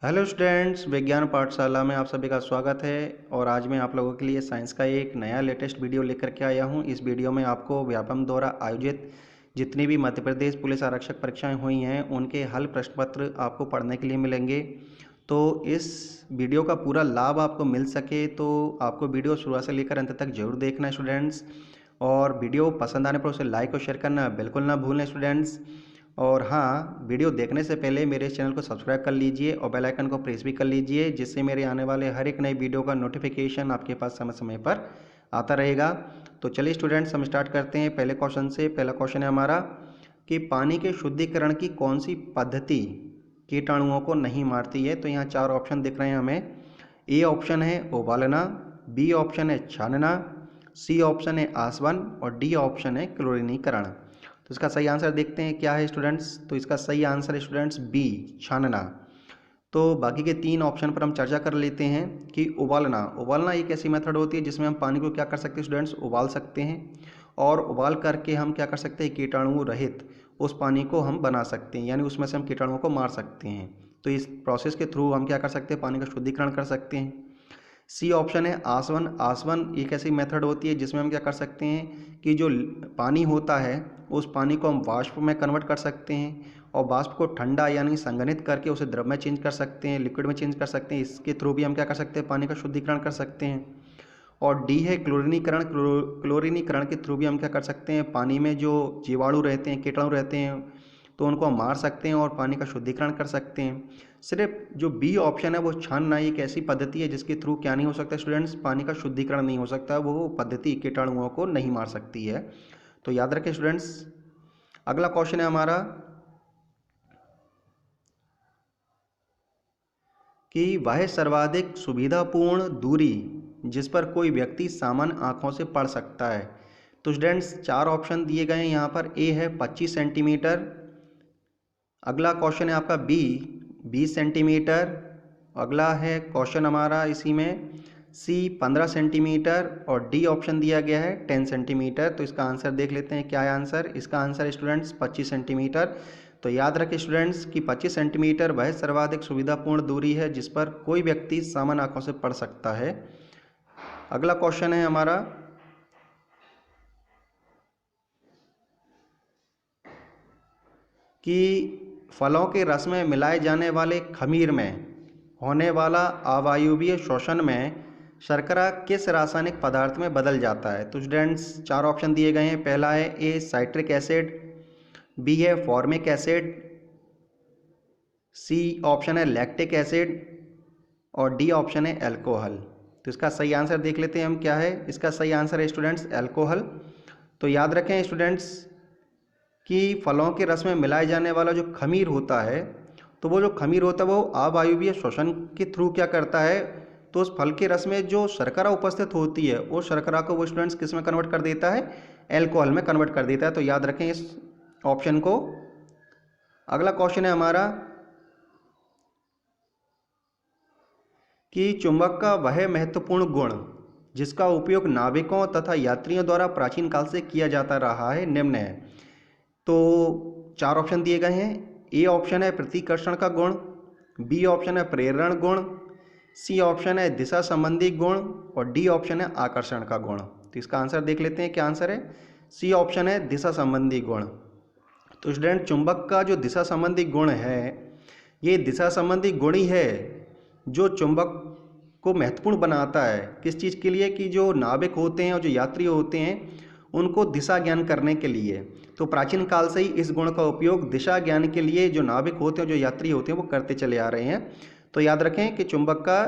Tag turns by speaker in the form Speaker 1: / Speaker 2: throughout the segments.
Speaker 1: Hello students, विज्ञान पाठशाला में आप सभी का स्वागत है। और आज मैं आप लोगों के लिए साइंस का एक नया लेटेस्ट वीडियो लेकर के आया हूं। इस वीडियो में आपको व्यापम द्वारा आयोजित जितनी भी मध्य प्रदेश पुलिस आरक्षक परीक्षाएं हुई हैं उनके हल प्रश्न पत्र आपको पढ़ने के लिए मिलेंगे। तो इस वीडियो का पूरा लाभ आपको मिल सके तो आपको वीडियो शुरुआत से लेकर अंत तक जरूर देखना है स्टूडेंट्स। और वीडियो पसंद आने पर उसे लाइक और शेयर करना बिल्कुल ना भूलें स्टूडेंट्स। और हाँ, वीडियो देखने से पहले मेरे इस चैनल को सब्सक्राइब कर लीजिए और बेल आइकन को प्रेस भी कर लीजिए, जिससे मेरे आने वाले हर एक नई वीडियो का नोटिफिकेशन आपके पास समय समय पर आता रहेगा। तो चलिए स्टूडेंट्स, हम स्टार्ट करते हैं पहले क्वेश्चन से। पहला क्वेश्चन है हमारा कि पानी के शुद्धिकरण की कौन सी पद्धति कीटाणुओं को नहीं मारती है। तो यहाँ चार ऑप्शन दिख रहे हैं हमें। ए ऑप्शन है उबालना, बी ऑप्शन है छानना, सी ऑप्शन है आसवन और डी ऑप्शन है क्लोरीनीकरण। तो इसका सही आंसर देखते हैं क्या है स्टूडेंट्स। तो इसका सही आंसर है स्टूडेंट्स बी, छानना। तो बाकी के तीन ऑप्शन पर हम चर्चा कर लेते हैं कि उबालना। उबालना एक ऐसी मेथड होती है जिसमें हम पानी को क्या कर सकते हैं स्टूडेंट्स, उबाल सकते हैं। और उबाल करके हम क्या कर सकते हैं, कीटाणु रहित उस पानी को हम बना सकते हैं, यानी उसमें से हम कीटाणुओं को मार सकते हैं। तो इस प्रोसेस के थ्रू हम क्या कर सकते हैं, पानी का शुद्धिकरण कर सकते हैं। सी ऑप्शन है आसवन। आसवन एक ऐसी मेथड होती है जिसमें हम क्या कर सकते हैं कि जो पानी होता है उस पानी को हम वाष्प में कन्वर्ट कर सकते हैं और वाष्प को ठंडा यानी संघनित करके उसे द्रव में चेंज कर सकते हैं, लिक्विड में चेंज कर सकते हैं। इसके थ्रू भी हम क्या कर सकते हैं, पानी का शुद्धिकरण कर सकते हैं। और डी है क्लोरीनीकरण। क्लोरीनीकरण के थ्रू भी हम क्या कर सकते हैं, पानी में जो जीवाणु रहते हैं, कीटाणु रहते हैं, तो उनको हम मार सकते हैं और पानी का शुद्धिकरण कर सकते हैं। सिर्फ जो बी ऑप्शन है वो छानना एक ऐसी पद्धति है जिसके थ्रू क्या नहीं हो सकता स्टूडेंट्स, पानी का शुद्धिकरण नहीं हो सकता। वो पद्धति कीटाणुओं को नहीं मार सकती है। तो याद रखें स्टूडेंट्स। अगला क्वेश्चन है हमारा कि वह सर्वाधिक सुविधापूर्ण दूरी जिस पर कोई व्यक्ति सामान्य आंखों से पढ़ सकता है। तो स्टूडेंट्स चार ऑप्शन दिए गए हैं यहाँ पर। ए है 25 सेंटीमीटर, अगला क्वेश्चन है आपका बी 20 सेंटीमीटर, अगला है क्वेश्चन हमारा इसी में सी 15 सेंटीमीटर और डी ऑप्शन दिया गया है 10 सेंटीमीटर। तो इसका आंसर देख लेते हैं क्या है आंसर। इसका आंसर है स्टूडेंट्स 25 सेंटीमीटर। तो याद रखें स्टूडेंट्स कि 25 सेंटीमीटर वह सर्वाधिक सुविधापूर्ण दूरी है जिस पर कोई व्यक्ति सामान्य आंखों से पढ़ सकता है। अगला क्वेश्चन है हमारा कि फलों के रस में मिलाए जाने वाले खमीर में होने वाला अवायवीय शोषण में शर्करा किस रासायनिक पदार्थ में बदल जाता है। तो स्टूडेंट्स चार ऑप्शन दिए गए हैं। पहला है ए साइट्रिक एसिड, बी है फॉर्मिक एसिड, सी ऑप्शन है लैक्टिक एसिड और डी ऑप्शन है अल्कोहल। तो इसका सही आंसर देख लेते हैं हम क्या है। इसका सही आंसर है स्टूडेंट्स अल्कोहल। तो याद रखें स्टूडेंट्स कि फलों के रस में मिलाए जाने वाला जो खमीर होता है, तो वो जो खमीर होता है वो अवायवीय श्वसन के थ्रू क्या करता है, तो उस फल के रस में जो शर्करा उपस्थित होती है वो शर्करा को वो स्टूडेंट्स किस में कन्वर्ट कर देता है, एल्कोहल में कन्वर्ट कर देता है। तो याद रखें इस ऑप्शन को। अगला क्वेश्चन है हमारा कि चुंबक का वह महत्वपूर्ण गुण जिसका उपयोग नाविकों तथा यात्रियों द्वारा प्राचीन काल से किया जाता रहा है निम्न है। तो चार ऑप्शन दिए गए हैं। ए ऑप्शन है प्रतिकर्षण का गुण, बी ऑप्शन है प्रेरण गुण, सी ऑप्शन है दिशा संबंधी गुण और डी ऑप्शन है आकर्षण का गुण। तो इसका आंसर देख लेते हैं क्या आंसर है। सी ऑप्शन है दिशा संबंधी गुण। तो स्टूडेंट चुंबक का जो दिशा संबंधी गुण है, ये दिशा संबंधी गुण ही है जो चुंबक को महत्वपूर्ण बनाता है। किस चीज़ के लिए, कि जो नाविक होते हैं और जो यात्री होते हैं उनको दिशा ज्ञान करने के लिए। तो प्राचीन काल से ही इस गुण का उपयोग दिशा ज्ञान के लिए जो नाविक होते हैं, जो यात्री होते हैं, वो करते चले आ रहे हैं। तो याद रखें कि चुंबक का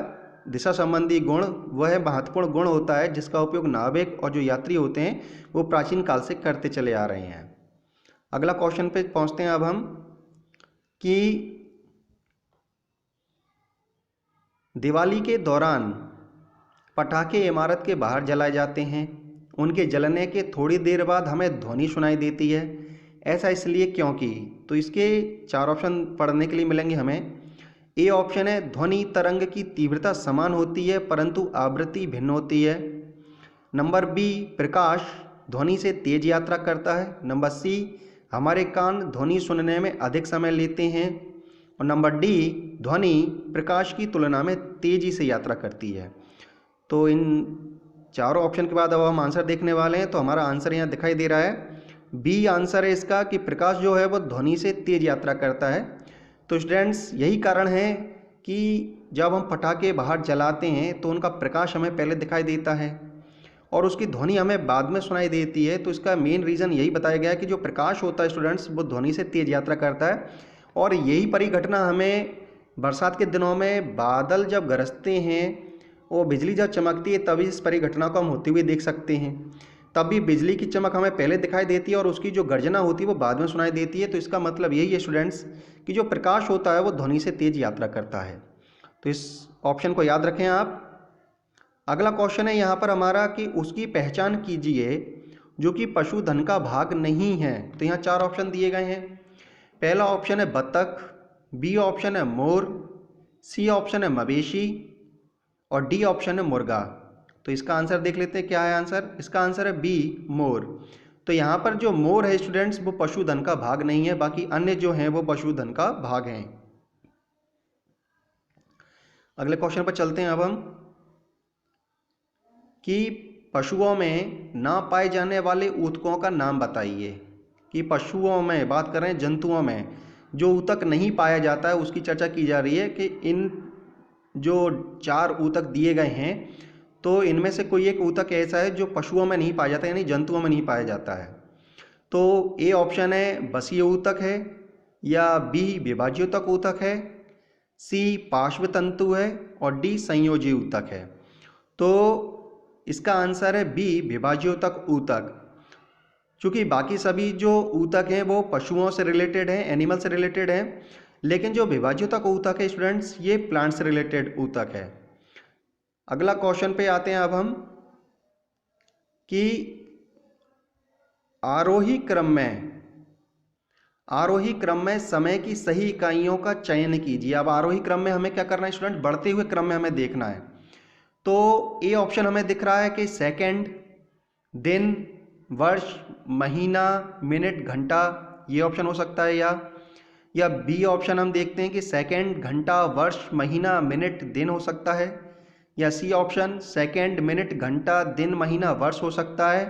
Speaker 1: दिशा संबंधी गुण वह महत्वपूर्ण गुण होता है जिसका उपयोग नाविक और जो यात्री होते हैं वो प्राचीन काल से करते चले आ रहे हैं। अगला क्वेश्चन पे पहुंचते हैं अब हम कि दिवाली के दौरान पटाखे इमारत के बाहर जलाए जाते हैं, उनके जलने के थोड़ी देर बाद हमें ध्वनि सुनाई देती है। ऐसा इसलिए क्योंकि, तो इसके चार ऑप्शन पढ़ने के लिए मिलेंगे हमें। ए ऑप्शन है ध्वनि तरंग की तीव्रता समान होती है परंतु आवृत्ति भिन्न होती है। नंबर बी प्रकाश ध्वनि से तेज यात्रा करता है। नंबर सी हमारे कान ध्वनि सुनने में अधिक समय लेते हैं। और नंबर डी ध्वनि प्रकाश की तुलना में तेज़ी से यात्रा करती है। तो इन चारों ऑप्शन के बाद अब हम आंसर देखने वाले हैं। तो हमारा आंसर यहाँ दिखाई दे रहा है, बी आंसर है इसका कि प्रकाश जो है वो ध्वनि से तेज़ यात्रा करता है। तो स्टूडेंट्स यही कारण है कि जब हम पटाखे बाहर जलाते हैं तो उनका प्रकाश हमें पहले दिखाई देता है और उसकी ध्वनि हमें बाद में सुनाई देती है। तो इसका मेन रीज़न यही बताया गया है कि जो प्रकाश होता है स्टूडेंट्स वो ध्वनि से तेज़ यात्रा करता है। और यही परिघटना हमें बरसात के दिनों में बादल जब गरजते हैं और बिजली जब चमकती है तभी इस परिघटना को हम होते हुए देख सकते हैं। तब भी बिजली की चमक हमें पहले दिखाई देती है और उसकी जो गर्जना होती है वो बाद में सुनाई देती है। तो इसका मतलब यही है स्टूडेंट्स कि जो प्रकाश होता है वो ध्वनि से तेज़ यात्रा करता है। तो इस ऑप्शन को याद रखें आप। अगला क्वेश्चन है यहाँ पर हमारा कि उसकी पहचान कीजिए जो कि पशुधन का भाग नहीं है। तो यहाँ चार ऑप्शन दिए गए हैं। पहला ऑप्शन है बतख, बी ऑप्शन है मोर, सी ऑप्शन है मवेशी और डी ऑप्शन है मुर्गा। तो इसका आंसर देख लेते हैं क्या है आंसर। इसका आंसर है बी मोर। तो यहाँ पर जो मोर है स्टूडेंट्स वो पशुधन का भाग नहीं है, बाकी अन्य जो हैं वो पशुधन का भाग हैं। अगले क्वेश्चन पर चलते हैं अब हम कि पशुओं में ना पाए जाने वाले ऊतकों का नाम बताइए। कि पशुओं में बात कर रहे हैं, जंतुओं में जो ऊतक नहीं पाया जाता है उसकी चर्चा की जा रही है कि इन जो चार ऊतक दिए गए हैं तो इनमें से कोई एक ऊतक ऐसा है जो पशुओं में नहीं पाया जाता, यानी जंतुओं में नहीं पाया जाता है। तो ए ऑप्शन है बसीय ऊतक है, या बी विभाज्योतक ऊतक है, सी पार्श्वतंतु है और डी संयोजी ऊतक है। तो इसका आंसर है बी विभाज्योतक ऊतक। चूँकि बाकी सभी जो ऊतक हैं वो पशुओं से रिलेटेड हैं, एनिमल से रिलेटेड हैं, लेकिन जो विभाज्योतक ऊतक है स्टूडेंट्स ये प्लांट से रिलेटेड ऊतक है। अगला क्वेश्चन पे आते हैं अब हम कि आरोही क्रम में समय की सही इकाइयों का चयन कीजिए। अब आरोही क्रम में हमें क्या करना है स्टूडेंट, बढ़ते हुए क्रम में हमें देखना है। तो ए ऑप्शन हमें दिख रहा है कि सेकंड, दिन, वर्ष, महीना, मिनट, घंटा, ये ऑप्शन हो सकता है। या बी ऑप्शन हम देखते हैं कि सेकंड, घंटा, वर्ष, महीना, मिनट, दिन हो सकता है। या सी ऑप्शन सेकंड, मिनट, घंटा, दिन, महीना, वर्ष हो सकता है।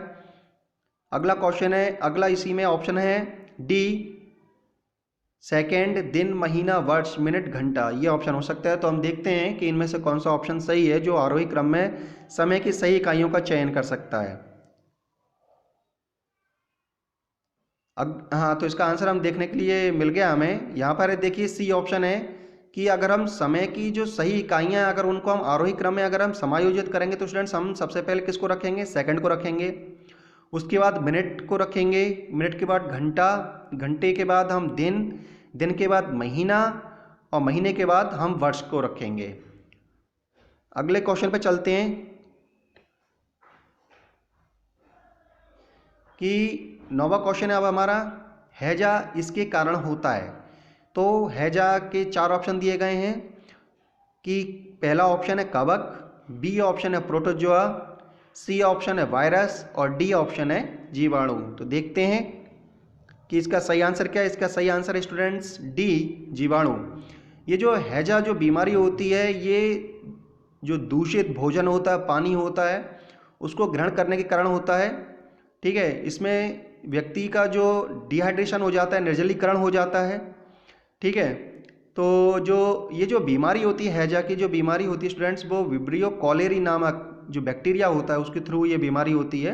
Speaker 1: अगला क्वेश्चन है, अगला इसी में ऑप्शन है डी सेकंड, दिन, महीना, वर्ष, मिनट, घंटा, ये ऑप्शन हो सकता है। तो हम देखते हैं कि इनमें से कौन सा ऑप्शन सही है जो आरोही क्रम में समय की सही इकाइयों का चयन कर सकता है। हाँ, तो इसका आंसर हम देखने के लिए मिल गया हमें। यहाँ पर देखिए सी ऑप्शन है कि अगर हम समय की जो सही इकाइयाँ अगर उनको हम आरोही क्रम में अगर हम समायोजित करेंगे तो स्टूडेंट्स हम सबसे पहले किसको रखेंगे, सेकंड को रखेंगे, उसके बाद मिनट को रखेंगे, मिनट के बाद घंटा, घंटे के बाद हम दिन, दिन के बाद महीना और महीने के बाद हम वर्ष को रखेंगे। अगले क्वेश्चन पे चलते हैं कि 9वां क्वेश्चन है अब हमारा, हैजा इसके कारण होता है। तो हैजा के चार ऑप्शन दिए गए हैं कि पहला ऑप्शन है कवक, बी ऑप्शन है प्रोटोजोआ, सी ऑप्शन है वायरस और डी ऑप्शन है जीवाणु। तो देखते हैं कि इसका सही आंसर क्या है। इसका सही आंसर है स्टूडेंट्स डी जीवाणु। ये जो हैजा जो बीमारी होती है ये जो दूषित भोजन होता है, पानी होता है, उसको ग्रहण करने के कारण होता है। ठीक है, इसमें व्यक्ति का जो डिहाइड्रेशन हो जाता है, निर्जलीकरण हो जाता है। ठीक है, तो जो ये जो बीमारी होती है हैजा की जो बीमारी होती है स्टूडेंट्स वो विब्रियो कॉलेरी नामक जो बैक्टीरिया होता है उसके थ्रू ये बीमारी होती है।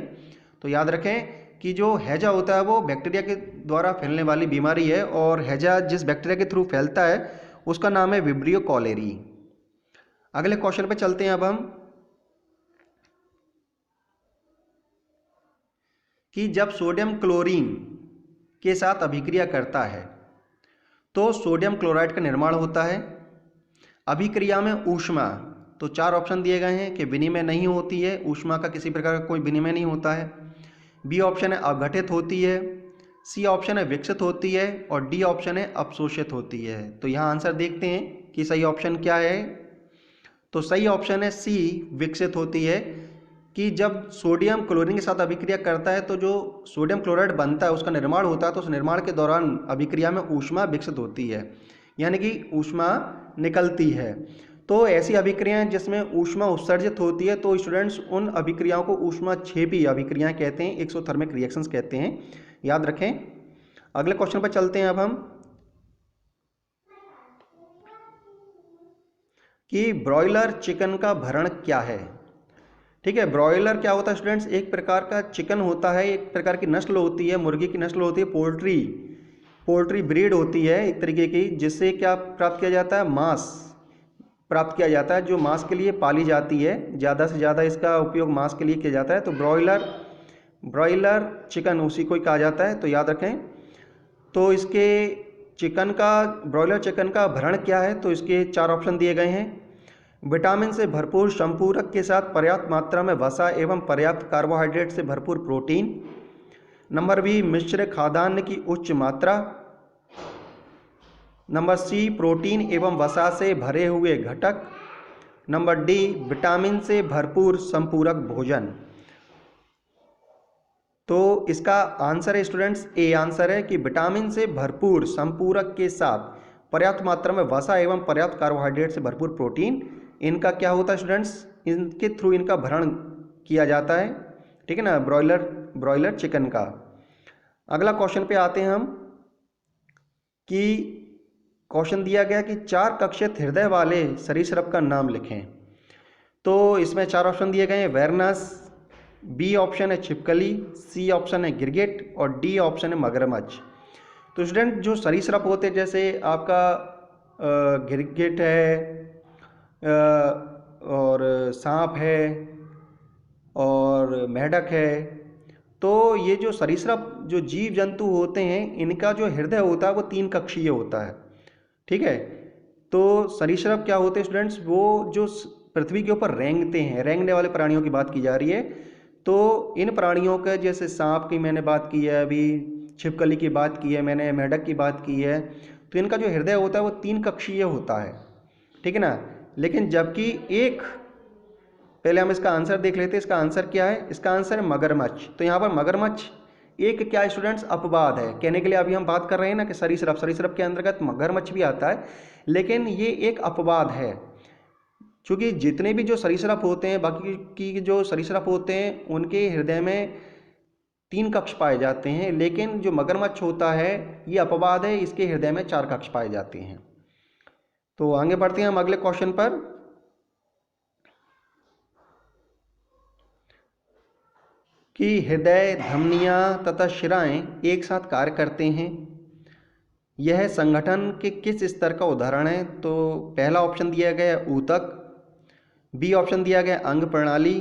Speaker 1: तो याद रखें कि जो हैजा होता है वो बैक्टीरिया के द्वारा फैलने वाली बीमारी है और हैजा जिस बैक्टीरिया के थ्रू फैलता है उसका नाम है विब्रियो कॉलेरी। अगले क्वेश्चन पे चलते हैं अब हम कि जब सोडियम क्लोरीन के साथ अभिक्रिया करता है तो सोडियम क्लोराइड का निर्माण होता है। अभिक्रिया में ऊष्मा, तो चार ऑप्शन दिए गए हैं कि विनिमय नहीं होती है, ऊष्मा का किसी प्रकार का कोई विनिमय नहीं होता है। बी ऑप्शन है अवघटित होती है, सी ऑप्शन है विकसित होती है और डी ऑप्शन है अपशोषित होती है। तो यहाँ आंसर देखते हैं कि सही ऑप्शन क्या है। तो सही ऑप्शन है सी विकसित होती है कि जब सोडियम क्लोरीन के साथ अभिक्रिया करता है तो जो सोडियम क्लोराइड बनता है उसका निर्माण होता है तो उस निर्माण के दौरान अभिक्रिया में ऊष्मा विकसित होती है। यानी कि ऊष्मा निकलती है। तो ऐसी अभिक्रियाएं जिसमें ऊष्मा उत्सर्जित होती है, तो स्टूडेंट्स उन अभिक्रियाओं को ऊष्माक्षेपी अभिक्रियाएं कहते हैं, एक्सोथर्मिक रिएक्शंस कहते हैं, याद रखें। अगले क्वेश्चन पर चलते हैं अब हम कि ब्रॉयलर चिकन का भरण क्या है। ठीक है, ब्रॉयलर क्या होता है स्टूडेंट्स? एक प्रकार का चिकन होता है, एक प्रकार की नस्ल होती है, मुर्गी की नस्ल होती है, पोल्ट्री ब्रीड होती है एक तरीके की, जिससे क्या प्राप्त किया जाता है? मांस प्राप्त किया जाता है, जो मांस के लिए पाली जाती है। ज़्यादा से ज़्यादा इसका उपयोग मांस के लिए किया जाता है। तो ब्रॉयलर चिकन उसी को ही कहा जाता है, तो याद रखें। तो इसके ब्रॉयलर चिकन का भरण क्या है? तो इसके 4 ऑप्शन दिए गए हैं। विटामिन से भरपूर संपूरक के साथ पर्याप्त मात्रा में वसा एवं पर्याप्त कार्बोहाइड्रेट से भरपूर प्रोटीन। नंबर बी, मिश्र खाद्यान्न की उच्च मात्रा। नंबर सी, प्रोटीन एवं वसा से भरे हुए घटक। नंबर डी, विटामिन से भरपूर संपूरक भोजन। तो इसका आंसर है स्टूडेंट्स, ए आंसर है कि विटामिन से भरपूर संपूरक के साथ पर्याप्त मात्रा में वसा एवं पर्याप्त कार्बोहाइड्रेट से भरपूर प्रोटीन, इनका क्या होता है स्टूडेंट्स? इनके थ्रू इनका भरण किया जाता है। ठीक है ना, ब्रॉयलर चिकन का। अगला क्वेश्चन पे आते हैं हम कि क्वेश्चन दिया गया कि 4 कक्षित हृदय वाले सरीसृप का नाम लिखें। तो इसमें 4 ऑप्शन दिए गए हैं। वेरनस, बी ऑप्शन है छिपकली, सी ऑप्शन है गिरगिट और डी ऑप्शन है मगरमच्छ। तो स्टूडेंट जो सरीसृप होते हैं, जैसे आपका गिरगिट है और सांप है और मेंढक है, तो ये जो सरीसृप जो जीव जंतु होते हैं, इनका जो हृदय होता है वो 3 कक्षीय होता है। ठीक है, तो सरीसृप क्या होते हैं स्टूडेंट्स? वो जो पृथ्वी के ऊपर रेंगते हैं, रेंगने वाले प्राणियों की बात की जा रही है। तो इन प्राणियों का, जैसे सांप की मैंने बात की है, अभी छिपकली की बात की है मैंने, मेंढक की बात की है, तो इनका जो हृदय होता है वो 3 कक्षीय होता है। ठीक है ना, लेकिन जबकि पहले हम इसका आंसर देख लेते हैं। इसका आंसर क्या है? इसका आंसर है मगरमच्छ। तो यहाँ पर मगरमच्छ एक क्या है स्टूडेंट्स? अपवाद है। कहने के लिए अभी हम बात कर रहे हैं ना कि सरीसृप के अंतर्गत मगरमच्छ भी आता है, लेकिन ये एक अपवाद है। क्योंकि जितने भी जो सरीसृप होते हैं, बाकी की जो सरीसृप होते हैं, उनके हृदय में 3 कक्ष पाए जाते हैं, लेकिन जो मगरमच्छ होता है ये अपवाद है, इसके हृदय में 4 कक्ष पाए जाते हैं। तो आगे बढ़ते हैं हम अगले क्वेश्चन पर कि हृदय, धमनियां तथा शिराएं एक साथ कार्य करते हैं, यह संगठन के किस स्तर का उदाहरण है? तो पहला ऑप्शन दिया गया है ऊतक, बी ऑप्शन दिया गया अंग प्रणाली,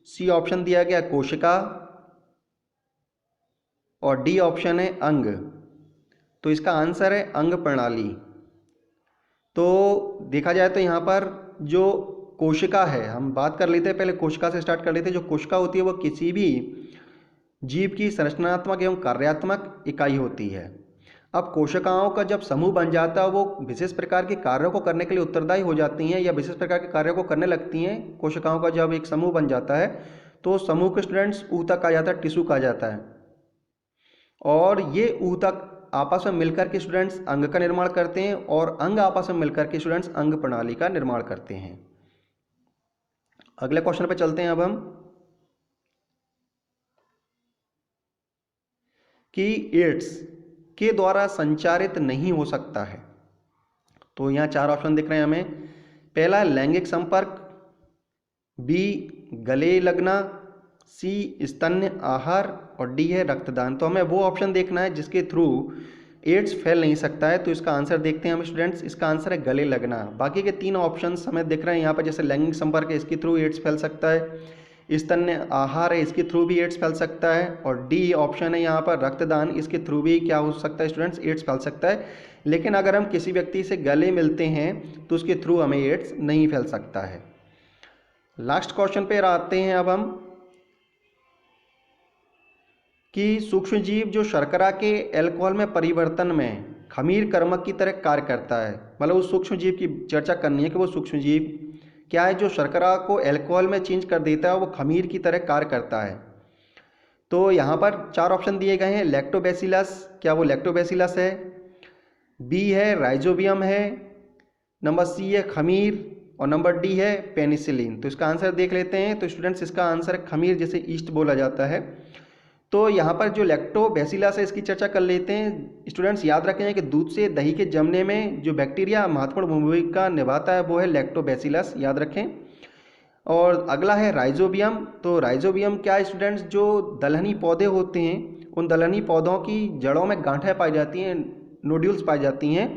Speaker 1: सी ऑप्शन दिया गया कोशिका और डी ऑप्शन है अंग। तो इसका आंसर है अंग प्रणाली। तो देखा जाए तो यहाँ पर जो कोशिका है, हम बात कर लेते हैं, पहले कोशिका से स्टार्ट कर लेते हैं। जो कोशिका होती है वो किसी भी जीव की संरचनात्मक एवं कार्यात्मक इकाई होती है। अब कोशिकाओं का जब समूह बन जाता है, वो विशेष प्रकार के कार्यों को करने के लिए उत्तरदायी हो जाती हैं या विशेष प्रकार के कार्यों को करने लगती हैं। कोशिकाओं का जब एक समूह बन जाता है तो समूह को स्टूडेंट्स ऊतक कहा जाता है, टिश्यू कहा जाता है। और ये ऊतक आपस में मिलकर के स्टूडेंट्स अंग का निर्माण करते हैं और अंग आपस में मिलकर के स्टूडेंट्स अंग प्रणाली का निर्माण करते हैं। अगले क्वेश्चन पे चलते हैं अब हम कि एड्स के द्वारा संचारित नहीं हो सकता है। तो यहाँ 4 ऑप्शन दिख रहे हैं हमें। पहला लैंगिक संपर्क, बी गले लगना, सी स्तन्य आहार और डी है रक्तदान। तो हमें वो ऑप्शन देखना है जिसके थ्रू एड्स फैल नहीं सकता है। तो इसका आंसर देखते हैं हम स्टूडेंट्स। इसका आंसर है गले लगना। बाकी के 3 ऑप्शन हमें दिख रहे हैं यहाँ पर, जैसे लैंगिक संपर्क है, इसके थ्रू एड्स फैल सकता है, स्तन्य आहार है, इसके थ्रू भी एड्स फैल सकता है, और डी ऑप्शन है यहाँ पर रक्तदान, इसके थ्रू भी क्या हो सकता है स्टूडेंट्स? एड्स फैल सकता है। लेकिन अगर हम किसी व्यक्ति से गले मिलते हैं तो उसके थ्रू हमें एड्स नहीं फैल सकता है। लास्ट क्वेश्चन पे आते हैं अब हम कि सूक्ष्म जीव जो शर्करा के अल्कोहल में परिवर्तन में खमीर कर्मक की तरह कार्य करता है, मतलब उस सूक्ष्म जीव की चर्चा करनी है कि वो सूक्ष्म जीव क्या है जो शर्करा को अल्कोहल में चेंज कर देता है, वो खमीर की तरह कार्य करता है। तो यहाँ पर 4 ऑप्शन दिए गए हैं। लैक्टोबैसिलस, क्या वो लैक्टोबैसिलस है? बी है राइजोबियम है, नंबर सी है खमीर और नंबर डी है पेनिसिलिन। तो इसका आंसर देख लेते हैं। तो स्टूडेंट्स इसका आंसर है खमीर, जिसे ईस्ट बोला जाता है। तो यहाँ पर जो लैक्टोबैसिलस है इसकी चर्चा कर लेते हैं। स्टूडेंट्स याद रखें कि दूध से दही के जमने में जो बैक्टीरिया महत्वपूर्ण भूमिका निभाता है वो है लैक्टोबैसिलस, याद रखें। और अगला है राइजोबियम। तो राइजोबियम क्या है स्टूडेंट्स, जो दलहनी पौधे होते हैं उन दलहनी पौधों की जड़ों में गांठें पाई जाती हैं, नोड्यूल्स पाई जाती हैं।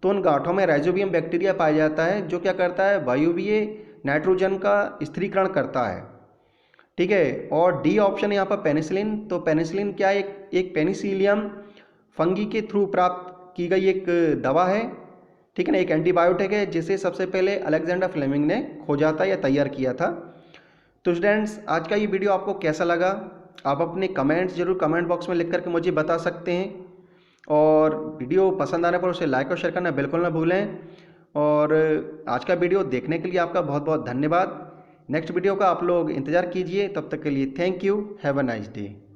Speaker 1: तो उन गांठों में राइजोबियम बैक्टीरिया पाया जाता है, जो क्या करता है, वायुवीय नाइट्रोजन का स्थिरीकरण करता है। ठीक है। और डी ऑप्शन है यहाँ पर पेनिसिलिन। तो पेनिसिलिन क्या है, एक पेनिसिलियम फंगी के थ्रू प्राप्त की गई एक दवा है। ठीक है ना, एक एंटीबायोटिक है जिसे सबसे पहले अलेक्जेंडर फ्लेमिंग ने खोजा था या तैयार किया था। तो स्टूडेंट्स आज का ये वीडियो आपको कैसा लगा, आप अपने कमेंट्स जरूर कमेंट बॉक्स में लिख करके मुझे बता सकते हैं। और वीडियो पसंद आने पर उसे लाइक और शेयर करना बिल्कुल ना भूलें। और आज का वीडियो देखने के लिए आपका बहुत बहुत धन्यवाद। नेक्स्ट वीडियो का आप लोग इंतज़ार कीजिए। तब तक के लिए thank you, have a nice day.